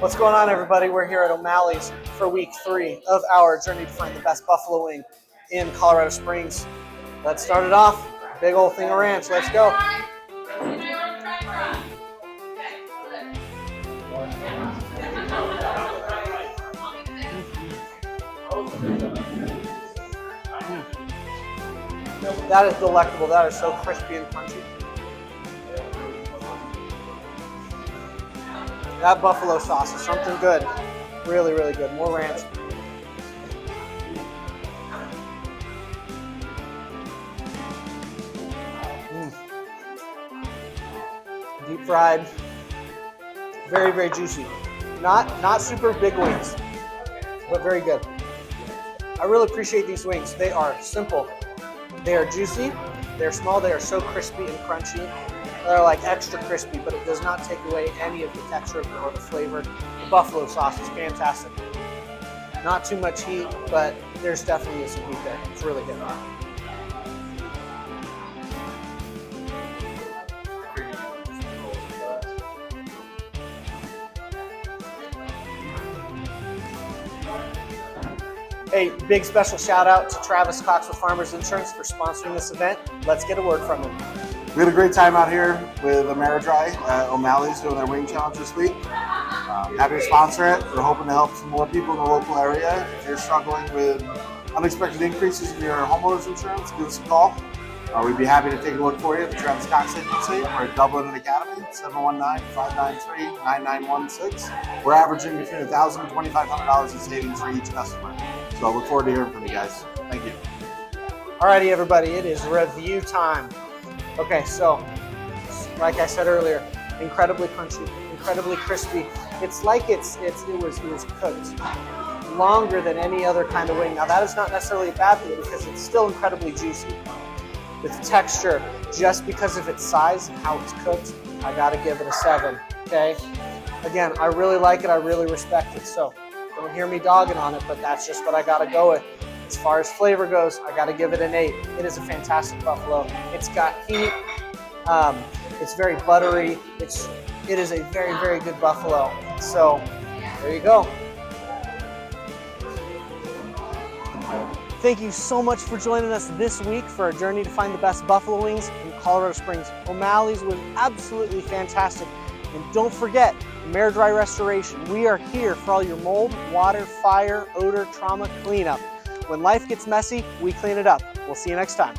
What's going on, everybody? We're here at O'Malley's for week 3 of our journey to find the best buffalo wing in Colorado Springs. Let's start it off. Big old thing of ranch. Let's go. That is delectable. That is so crispy and crunchy. That buffalo sauce is something good. Really, really good. More ranch. Deep fried. Very, very juicy. Not super big wings, but very good. I really appreciate these wings. They are simple. They are juicy. They're small. They are so crispy and crunchy. They're like extra crispy, but it does not take away any of the texture or the flavor. The buffalo sauce is fantastic. Not too much heat, but there's definitely some heat there. It's really good. A big special shout out to Travis Cox with Farmers Insurance for sponsoring this event. Let's get a word from him. We had a great time out here with Ameridry at O'Malley's doing their wing challenge this week. Happy to sponsor it. We're hoping to help some more people in the local area. If you're struggling with unexpected increases in your homeowner's insurance, give us a call. We'd be happy to take a look for you at the Travis Cox Agency. We're at Dublin and Academy, 719-593-9916. We're averaging between $1,000 and $2,500 in savings for each customer. So I look forward to hearing from you guys. Thank you. Alrighty, everybody, it is review time. Okay, so like I said earlier, incredibly crunchy, incredibly crispy. It's like it was cooked longer than any other kind of wing. Now that is not necessarily a bad thing because it's still incredibly juicy. With texture, just because of its size and how it's cooked, I gotta give it a 7. Okay. Again, I really like it. I really respect it. So don't hear me dogging on it, but that's just what I gotta go with. As far as flavor goes, I gotta give it an 8. It is a fantastic buffalo. It's got heat. It's very buttery. It is a very, very good buffalo. So there you go. Thank you so much for joining us this week for our journey to find the best buffalo wings in Colorado Springs. O'Malley's was absolutely fantastic. And don't forget, Ameridry Restoration. We are here for all your mold, water, fire, odor, trauma cleanup. When life gets messy, we clean it up. We'll see you next time.